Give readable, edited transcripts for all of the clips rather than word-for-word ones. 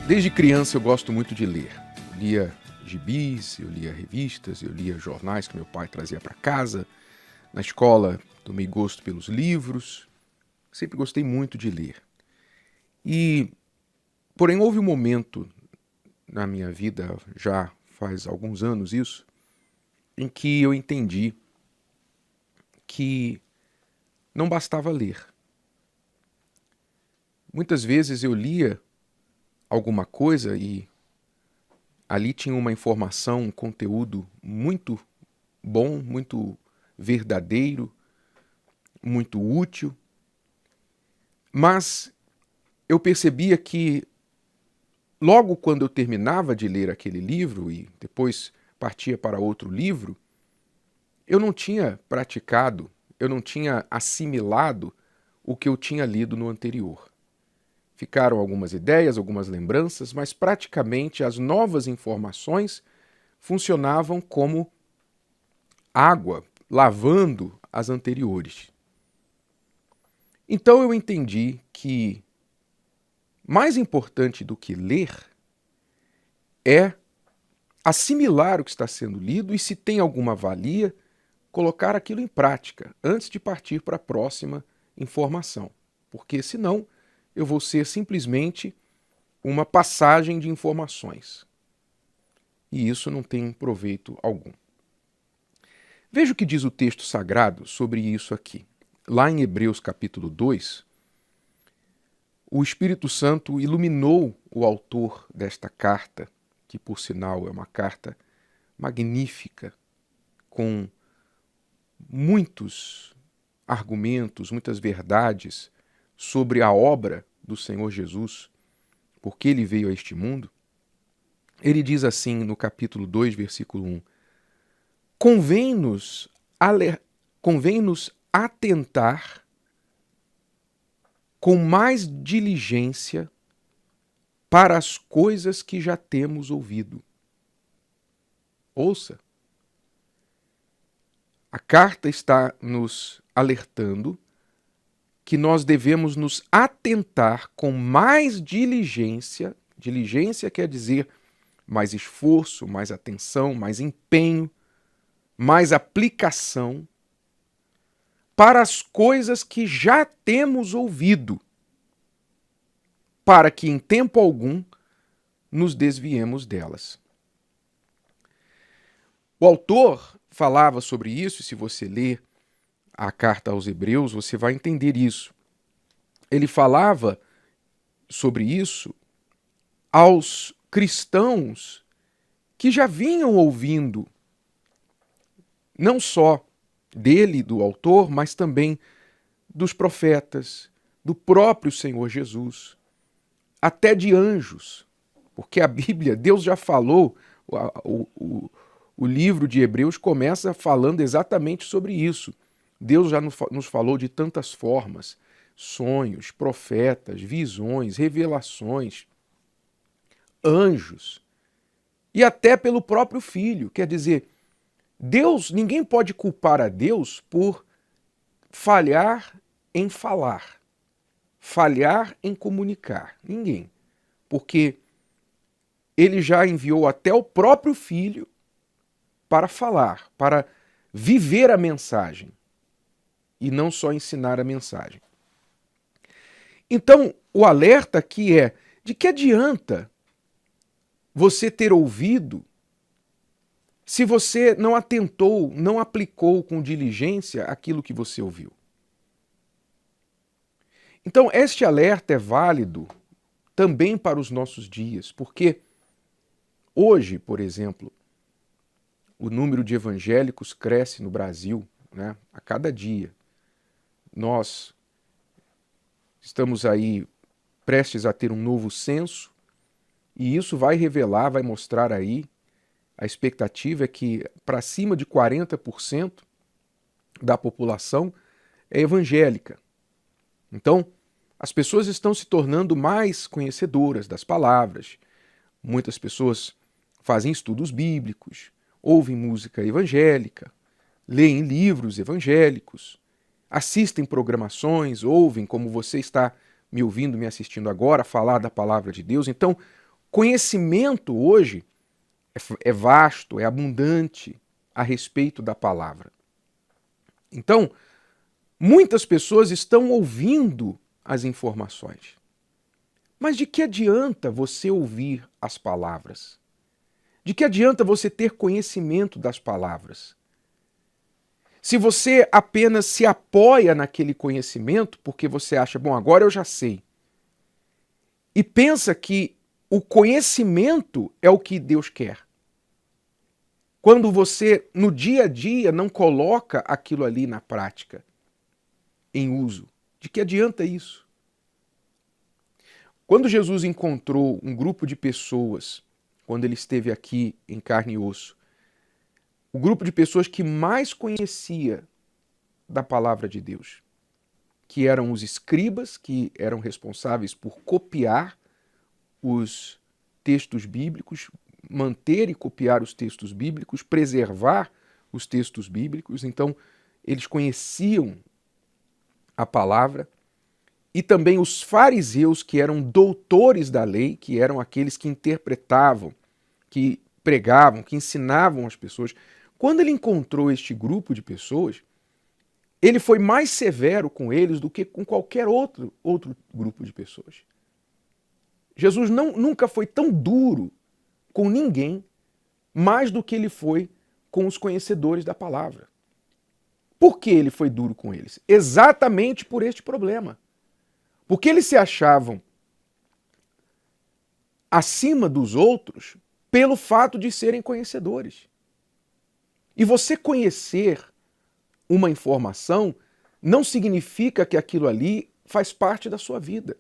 Desde criança eu gosto muito de ler. Eu lia gibis, eu lia revistas, eu lia jornais que meu pai trazia para casa. Na escola tomei gosto pelos livros. Sempre gostei muito de ler. Porém, houve um momento na minha vida, já faz alguns anos isso, em que eu entendi que não bastava ler. Muitas vezes eu lia alguma coisa e ali tinha uma informação, um conteúdo muito bom, muito verdadeiro, muito útil, mas eu percebia que logo quando eu terminava de ler aquele livro e depois partia para outro livro, eu não tinha praticado, eu não tinha assimilado o que eu tinha lido no anterior. Ficaram algumas ideias, algumas lembranças, mas praticamente as novas informações funcionavam como água lavando as anteriores. Então eu entendi que mais importante do que ler é assimilar o que está sendo lido e, se tem alguma valia, colocar aquilo em prática antes de partir para a próxima informação. Porque senão eu vou ser simplesmente uma passagem de informações. E isso não tem proveito algum. Veja o que diz o texto sagrado sobre isso aqui. Lá em Hebreus capítulo 2, o Espírito Santo iluminou o autor desta carta, que por sinal é uma carta magnífica, com muitos argumentos, muitas verdades sobre a obra do Senhor Jesus, porque ele veio a este mundo. Ele diz assim no capítulo 2, versículo 1: Convém-nos atentar com mais diligência para as coisas que já temos ouvido. Ouça, a carta está nos alertando que nós devemos nos atentar com mais diligência. Diligência quer dizer mais esforço, mais atenção, mais empenho, mais aplicação para as coisas que já temos ouvido, para que em tempo algum nos desviemos delas. O autor falava sobre isso, e se você ler a carta aos Hebreus, você vai entender isso. Ele falava sobre isso aos cristãos que já vinham ouvindo, não só dele, do autor, mas também dos profetas, do próprio Senhor Jesus, até de anjos, porque a Bíblia, Deus já falou, o livro de Hebreus começa falando exatamente sobre isso. Deus já nos falou de tantas formas, sonhos, profetas, visões, revelações, anjos, e até pelo próprio Filho. Quer dizer, Deus, ninguém pode culpar a Deus por falhar em falar, falhar em comunicar. Ninguém. Porque ele já enviou até o próprio Filho para falar, para viver a mensagem e não só ensinar a mensagem. Então, o alerta aqui é: de que adianta você ter ouvido se você não atentou, não aplicou com diligência aquilo que você ouviu? Então, este alerta é válido também para os nossos dias, porque hoje, por exemplo, o número de evangélicos cresce no Brasil, né, a cada dia. Nós estamos aí prestes a ter um novo censo, e isso vai revelar, vai mostrar aí, a expectativa é que para cima de 40% da população é evangélica. Então, as pessoas estão se tornando mais conhecedoras das palavras. Muitas pessoas fazem estudos bíblicos, ouvem música evangélica, leem livros evangélicos, assistem programações, ouvem, como você está me ouvindo, me assistindo agora, falar da palavra de Deus. Então, conhecimento hoje é vasto, é abundante a respeito da palavra. Então, muitas pessoas estão ouvindo as informações. Mas de que adianta você ouvir as palavras? De que adianta você ter conhecimento das palavras? Se você apenas se apoia naquele conhecimento porque você acha, bom, agora eu já sei, e pensa que o conhecimento é o que Deus quer. Quando você, no dia a dia, não coloca aquilo ali na prática, em uso, de que adianta isso? Quando Jesus encontrou um grupo de pessoas, quando ele esteve aqui em carne e osso, o grupo de pessoas que mais conhecia da palavra de Deus, que eram os escribas, que eram responsáveis por copiar os textos bíblicos, manter e copiar os textos bíblicos, preservar os textos bíblicos. Então, eles conheciam a palavra. E também os fariseus, que eram doutores da lei, que eram aqueles que interpretavam, que pregavam, que ensinavam as pessoas. Quando ele encontrou este grupo de pessoas, ele foi mais severo com eles do que com qualquer outro grupo de pessoas. Jesus nunca foi tão duro com ninguém, mais do que ele foi com os conhecedores da palavra. Por que ele foi duro com eles? Exatamente por este problema. Porque eles se achavam acima dos outros pelo fato de serem conhecedores. E você conhecer uma informação não significa que aquilo ali faz parte da sua vida.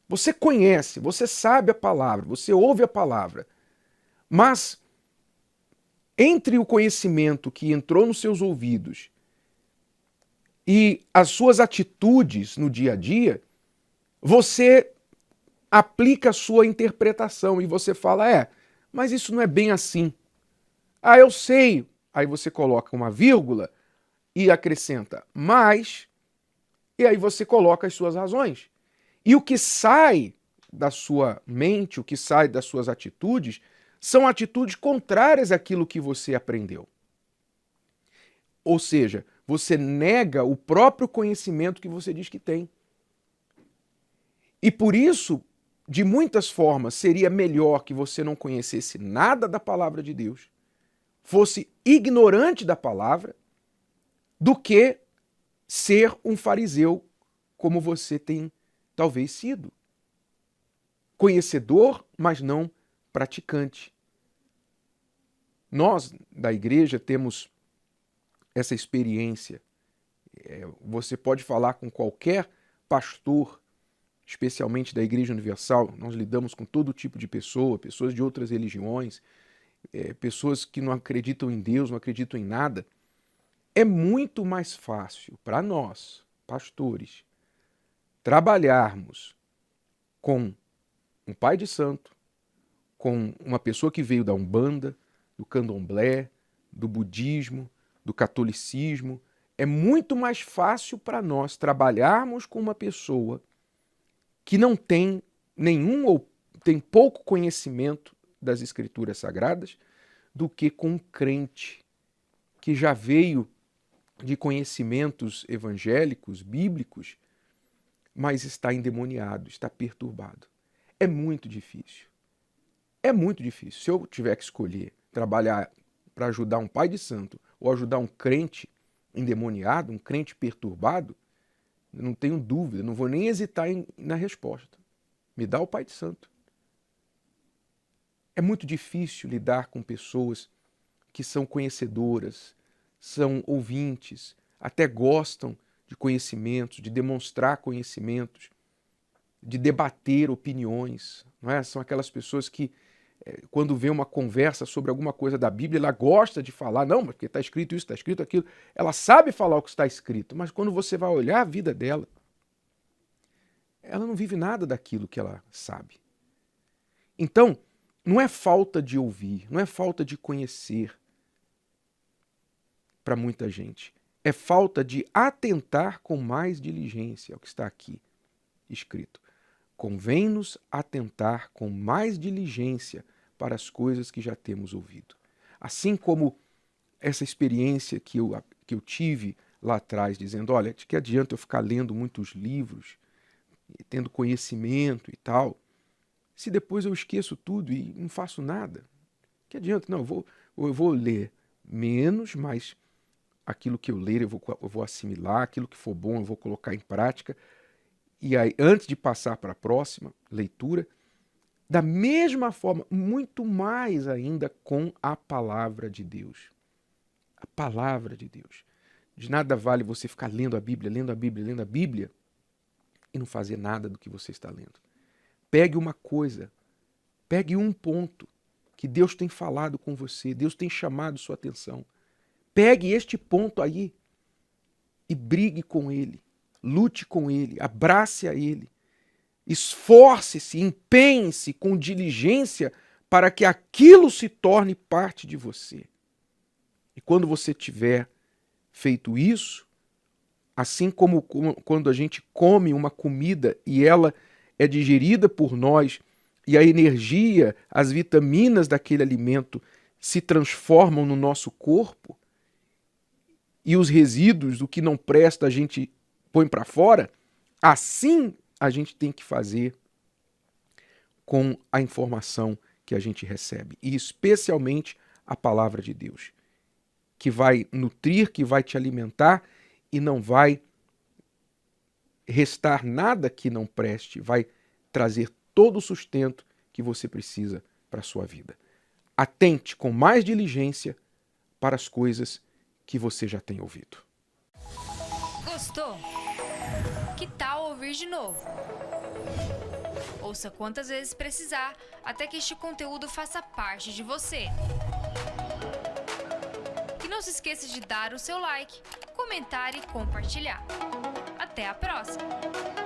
Você conhece, você sabe a palavra, você ouve a palavra, mas entre o conhecimento que entrou nos seus ouvidos e as suas atitudes no dia a dia, você aplica a sua interpretação e você fala, mas isso não é bem assim. Ah, eu sei. Aí você coloca uma vírgula e acrescenta mais, e aí você coloca as suas razões. E o que sai da sua mente, o que sai das suas atitudes, são atitudes contrárias àquilo que você aprendeu. Ou seja, você nega o próprio conhecimento que você diz que tem. E por isso, de muitas formas, seria melhor que você não conhecesse nada da palavra de Deus, fosse ignorante da palavra, do que ser um fariseu como você tem talvez sido. Conhecedor, mas não praticante. Nós, da igreja, temos essa experiência. Você pode falar com qualquer pastor, especialmente da Igreja Universal. Nós lidamos com todo tipo de pessoa, pessoas de outras religiões, pessoas que não acreditam em Deus, não acreditam em nada. É muito mais fácil para nós, pastores, trabalharmos com um pai de santo, com uma pessoa que veio da Umbanda, do Candomblé, do budismo, do catolicismo. É muito mais fácil para nós trabalharmos com uma pessoa que não tem nenhum ou tem pouco conhecimento das Escrituras Sagradas do que com um crente que já veio de conhecimentos evangélicos, bíblicos, mas está endemoniado, está perturbado. É muito difícil. É muito difícil. Se eu tiver que escolher trabalhar para ajudar um pai de santo ou ajudar um crente endemoniado, um crente perturbado, não tenho dúvida, não vou nem hesitar na resposta. Me dá o pai de santo. É muito difícil lidar com pessoas que são conhecedoras, são ouvintes, até gostam de conhecimentos, de demonstrar conhecimentos, de debater opiniões. Não é? São aquelas pessoas que, quando vê uma conversa sobre alguma coisa da Bíblia, ela gosta de falar, não, porque está escrito isso, está escrito aquilo. Ela sabe falar o que está escrito, mas quando você vai olhar a vida dela, ela não vive nada daquilo que ela sabe. Então, não é falta de ouvir, não é falta de conhecer para muita gente. É falta de atentar com mais diligência ao que está aqui escrito. convém-nos atentar com mais diligência para as coisas que já temos ouvido. Assim como essa experiência que eu tive lá atrás, dizendo, olha, de que adianta eu ficar lendo muitos livros, tendo conhecimento e tal, se depois eu esqueço tudo e não faço nada? Que adianta? Não, eu vou ler menos, mas aquilo que eu ler eu vou assimilar, aquilo que for bom eu vou colocar em prática. E aí, antes de passar para a próxima leitura, da mesma forma, muito mais ainda com a palavra de Deus. A palavra de Deus. De nada vale você ficar lendo a Bíblia, lendo a Bíblia, lendo a Bíblia e não fazer nada do que você está lendo. Pegue uma coisa, pegue um ponto que Deus tem falado com você, Deus tem chamado sua atenção. Pegue este ponto aí e brigue com ele, lute com ele, abrace a ele, esforce-se, empenhe-se com diligência para que aquilo se torne parte de você. E quando você tiver feito isso, assim como quando a gente come uma comida e ela é digerida por nós e a energia, as vitaminas daquele alimento se transformam no nosso corpo e os resíduos, o que não presta, a gente põe para fora, assim a gente tem que fazer com a informação que a gente recebe, e especialmente a palavra de Deus, que vai nutrir, que vai te alimentar e não vai restar nada que não preste, vai trazer todo o sustento que você precisa para a sua vida. Atente com mais diligência para as coisas que você já tem ouvido. Gostou? Que tal ouvir de novo? Ouça quantas vezes precisar, até que este conteúdo faça parte de você. E não se esqueça de dar o seu like, comentar e compartilhar. Até a próxima!